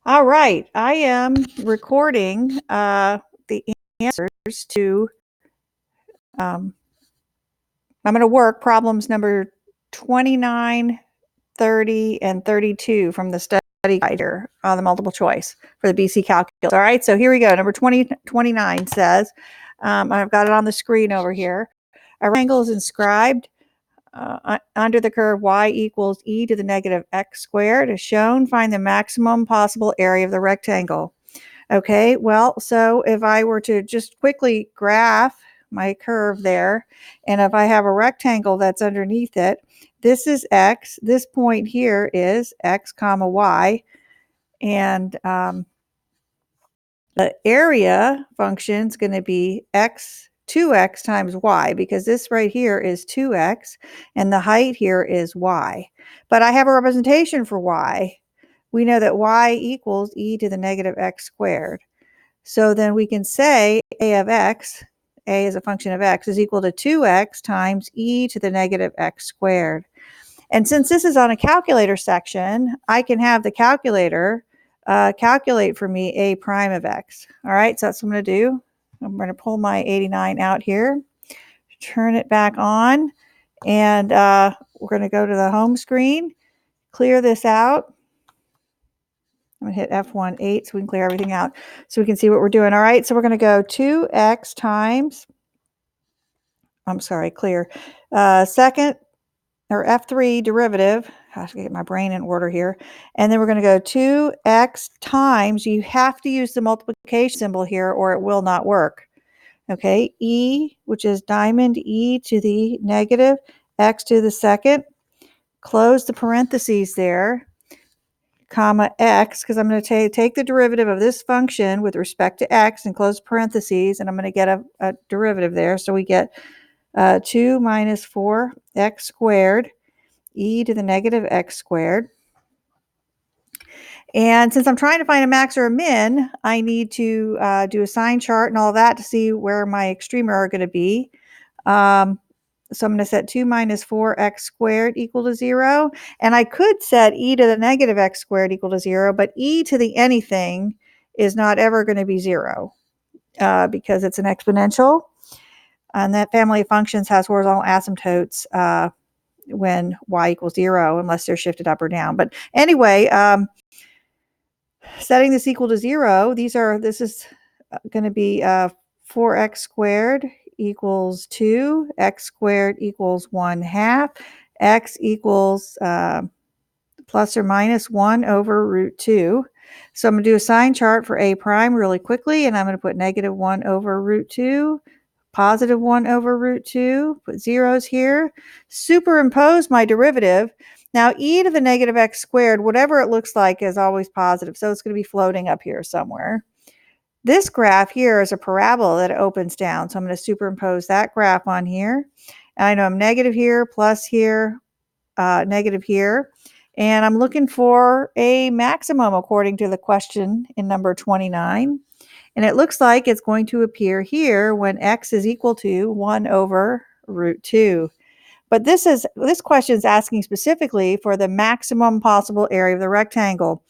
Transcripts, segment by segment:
All right, I am recording the answers to, I'm going to work problems number 29, 30, and 32 from the study guide here on the multiple choice for the BC calculus. All right, so here we go. Number 29 says, I've got it on the screen over here. A rectangle is inscribed under the curve y equals e to the negative x squared as shown. Find the maximum possible area of the rectangle. Okay, well, so if I were to just quickly graph my curve there, and if I have a rectangle that's underneath it, this is x, this point here is x comma y, and the area function is going to be 2x times y, because this right here is 2x, and the height here is y. But I have a representation for y. We know that y equals e to the negative x squared. So then we can say a of x, a is a function of x, is equal to 2x times e to the negative x squared. And since this is on a calculator section, I can have the calculator calculate for me a prime of x. All right, so that's what I'm going to do. I'm going to pull my 89 out here, turn it back on, and we're going to go to the home screen, clear this out. I'm going to hit F1, 8 so we can clear everything out so we can see what we're doing. All right, so we're going to go 2x times, clear, second, or F3 derivative. I have to get my brain in order here. And then we're going to go 2x times, you have to use the multiplication symbol here or it will not work. Okay, e, which is diamond e to the negative x to the second. Close the parentheses there, comma x, because I'm going to take the derivative of this function with respect to x and close parentheses, and I'm going to get a derivative there. So we get 2 minus 4x squared e to the negative x squared. And since I'm trying to find a max or a min, I need to do a sign chart and all that to see where my extrema are going to be. So I'm going to set 2 minus 4x squared equal to 0. And I could set e to the negative x squared equal to 0, but e to the anything is not ever going to be 0 because it's an exponential. And that family of functions has horizontal asymptotes when y equals 0, unless they're shifted up or down. But anyway, setting this equal to 0, this is going to be 4x squared equals 2, x squared equals 1/2, x equals plus or minus 1 over root 2. So I'm going to do a sign chart for a prime really quickly, and I'm going to put negative 1 over root 2, positive 1 over root 2, put zeros here, superimpose my derivative. Now, e to the negative x squared, whatever it looks like, is always positive, so it's going to be floating up here somewhere. This graph here is a parabola that opens down, so I'm going to superimpose that graph on here. And I know I'm negative here, plus here, negative here. And I'm looking for a maximum according to the question in number 29. And it looks like it's going to appear here when x is equal to 1 over root 2. But this question is asking specifically for the maximum possible area of the rectangle.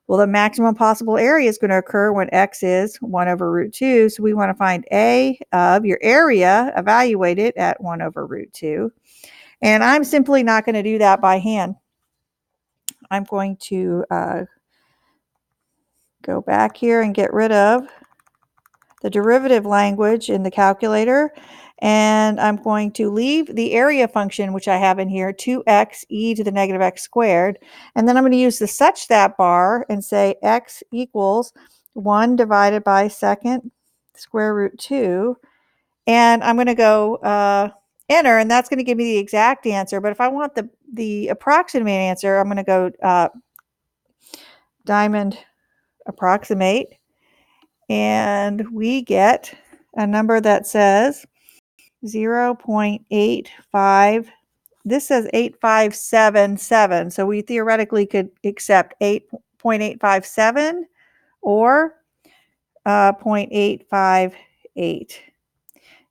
Well, the maximum possible area is going to occur when x is 1 over root 2. So we want to find a of your area, evaluate it at 1 over root 2. And I'm simply not going to do that by hand. I'm going to go back here and get rid of the derivative language in the calculator. And I'm going to leave the area function, which I have in here, 2x e to the negative x squared. And then I'm going to use the such that bar and say x equals 1 divided by second square root 2. And I'm going to go enter, and that's going to give me the exact answer. But if I want the approximate answer, I'm going to go diamond approximate. And we get a number that says 0.85. This says 8577. So we theoretically could accept 8.857 or 0.858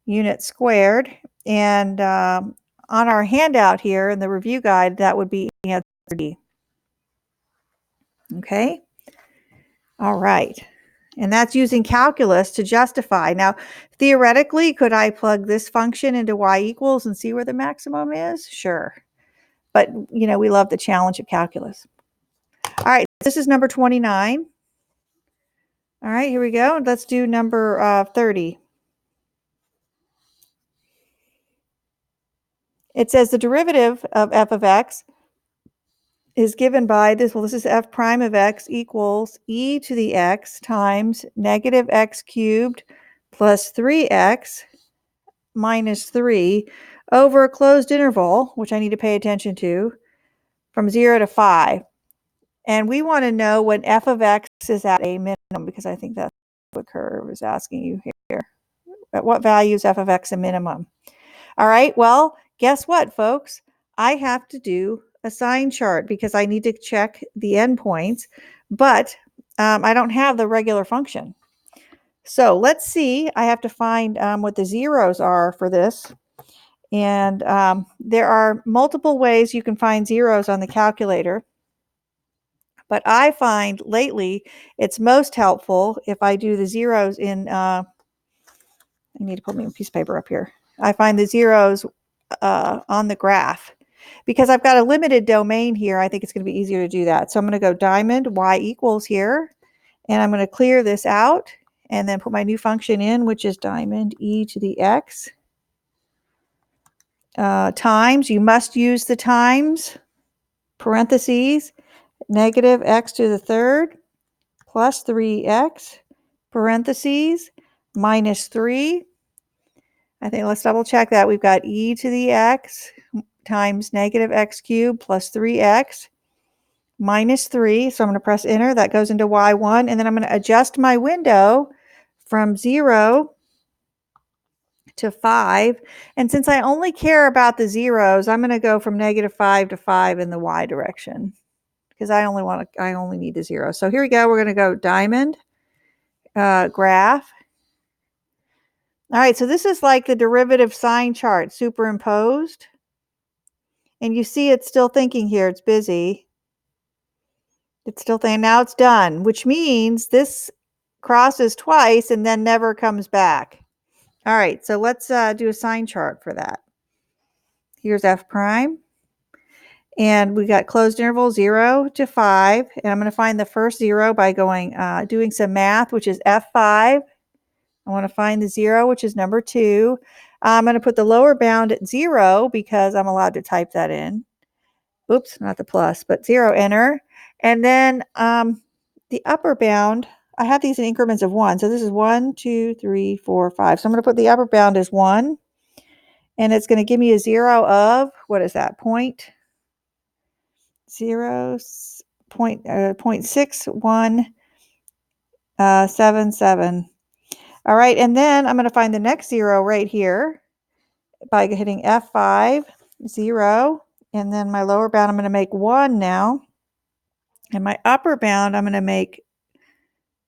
units squared. And on our handout here in the review guide, that would be answer D. Okay. All right. And that's using calculus to justify. Now, theoretically, could I plug this function into y equals and see where the maximum is? Sure. But, we love the challenge of calculus. All right, this is number 29. All right, here we go. Let's do number 30. It says the derivative of f of x is given by this. Well, this is f prime of x equals e to the x times negative x cubed plus 3x minus 3 over a closed interval, which I need to pay attention to, from 0 to 5. And we want to know when f of x is at a minimum, because I think that's what curve is asking you here. At what value is f of x a minimum? All right, well, guess what, folks? I have to do a sign chart because I need to check the endpoints, but I don't have the regular function. So let's see. I have to find what the zeros are for this. And there are multiple ways you can find zeros on the calculator. But I find lately it's most helpful if I do the zeros in, I need to put my piece of paper up here. I find the zeros on the graph. Because I've got a limited domain here, I think it's going to be easier to do that. So I'm going to go diamond y equals here, and I'm going to clear this out and then put my new function in, which is diamond e to the x times. You must use the times, parentheses, negative x to the third plus 3x, parentheses, minus 3. I think let's double check that. We've got e to the x times negative x cubed plus 3x minus 3. So I'm going to press enter. That goes into y1. And then I'm going to adjust my window from 0 to 5. And since I only care about the zeros, I'm going to go from negative 5 to 5 in the y direction because I only need the zero. So here we go. We're going to go diamond graph. All right, so this is like the derivative sign chart superimposed. And you see it's still thinking here. It's busy. It's still thinking. Now it's done, which means this crosses twice and then never comes back. All right, so let's do a sign chart for that. Here's f prime. And we got closed interval 0 to 5. And I'm going to find the first 0 by doing some math, which is f5. I want to find the 0, which is number 2. I'm going to put the lower bound at 0 because I'm allowed to type that in. Oops, not the plus, but 0, enter. And then the upper bound, I have these in increments of 1. So this is 1, 2, 3, 4, 5. So I'm going to put the upper bound as 1. And it's going to give me a 0 of, what is that, 0.6177. All right, and then I'm going to find the next 0 right here by hitting F5, 0, and then my lower bound I'm going to make 1 now, and my upper bound I'm going to make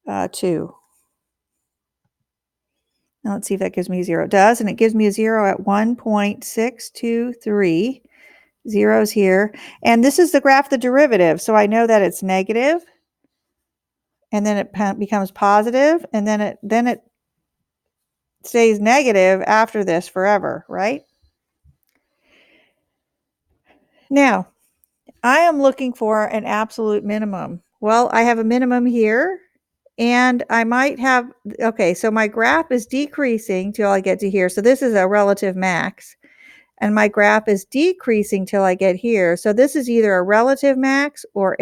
2. Now let's see if that gives me 0. It does, and it gives me a 0 at 1.623. Zeros here, and this is the graph of the derivative, so I know that it's negative, and then it becomes positive, and then it stays negative after this forever, right? Now, I am looking for an absolute minimum. Well, I have a minimum here, and I might have, okay, so my graph is decreasing till I get to here. So this is a relative max, and my graph is decreasing till I get here. So this is either a relative max or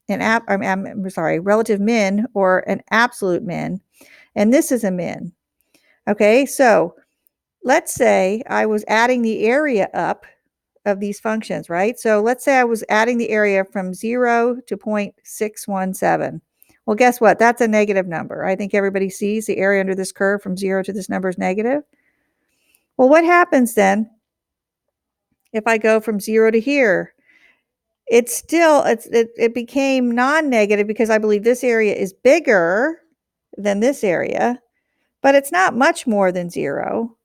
relative min or an absolute min, and this is a min. Okay, so let's say I was adding the area up of these functions, right? So let's say I was adding the area from 0 to 0.617. Well, guess what? That's a negative number. I think everybody sees the area under this curve from 0 to this number is negative. Well, what happens then if I go from 0 to here? It became non-negative because I believe this area is bigger than this area, but it's not much more than 0.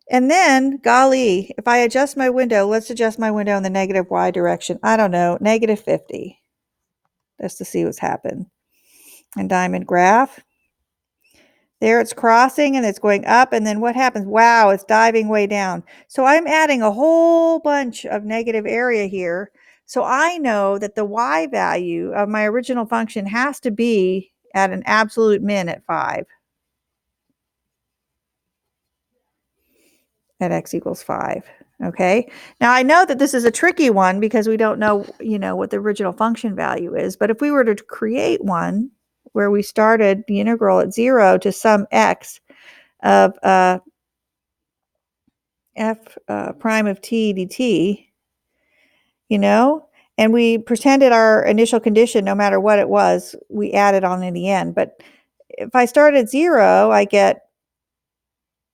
And then, golly, if I adjust my window, let's adjust my window in the negative y direction. I don't know, negative 50. Just to see what's happened. and diamond graph. There it's crossing and it's going up, and then what happens? Wow, it's diving way down. So I'm adding a whole bunch of negative area here. So I know that the y value of my original function has to be at an absolute min at 5. At x equals 5. Okay. Now I know that this is a tricky one because we don't know, what the original function value is. But if we were to create one where we started the integral at 0 to some x of f prime of t dt, and we pretended our initial condition, no matter what it was, we added on in the end. But if I start at 0, I get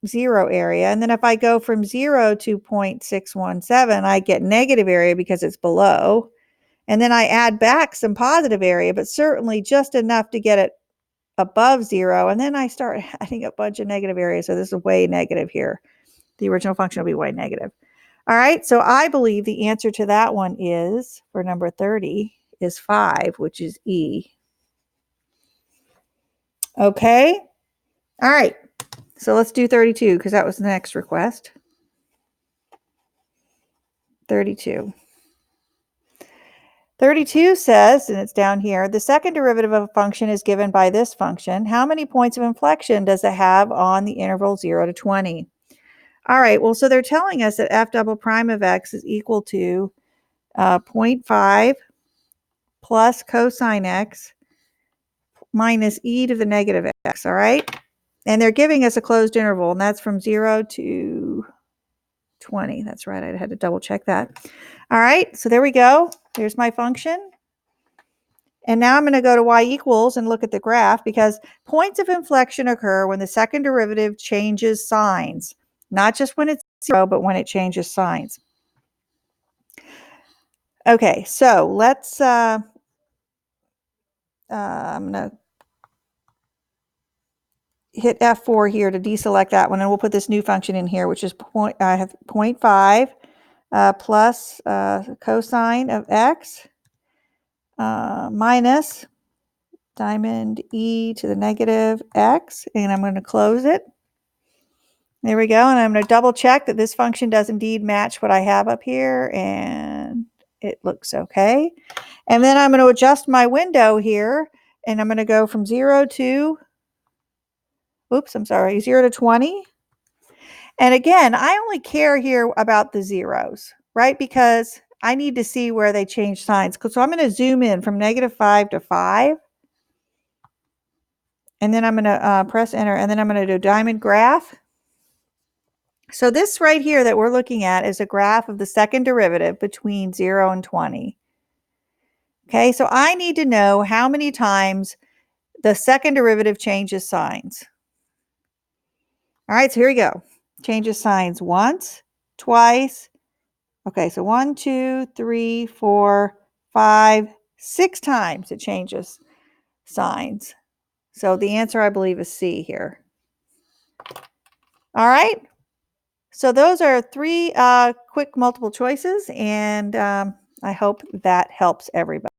0 area. And then if I go from 0 to 0.617, I get negative area because it's below. And then I add back some positive area, but certainly just enough to get it above 0. And then I start adding a bunch of negative areas. So this is way negative here. The original function will be way negative. All right, so I believe the answer to that one is, for number 30, is 5, which is E. Okay, all right, so let's do 32 because that was the next request. 32. 32 says, and it's down here, the second derivative of a function is given by this function. How many points of inflection does it have on the interval 0 to 20? All right, well, so they're telling us that f double prime of x is equal to 0.5 plus cosine x minus e to the negative x, all right? And they're giving us a closed interval, and that's from 0 to 20. That's right, I had to double check that. All right, so there we go. There's my function. And now I'm going to go to y equals and look at the graph, because points of inflection occur when the second derivative changes signs, not just when it's 0, but when it changes signs. Okay, so let's, I'm going to hit F4 here to deselect that one, and we'll put this new function in here, which is I have 0.5 plus cosine of x minus diamond e to the negative x, and I'm going to close it. There we go, and I'm going to double check that this function does indeed match what I have up here, and it looks okay. And then I'm going to adjust my window here, and I'm going to go from 0 to, 0 to 20. And again, I only care here about the zeros, right? Because I need to see where they change signs. So I'm going to zoom in from -5 to 5. And then I'm going to press enter, and then I'm going to do diamond graph. So this right here that we're looking at is a graph of the second derivative between 0 and 20. Okay, so I need to know how many times the second derivative changes signs. All right, so here we go. Changes signs once, twice. Okay, so 1, 2, 3, 4, 5, 6 times it changes signs. So the answer, I believe, is C here. All right. So those are 3 quick multiple choices, and I hope that helps everybody.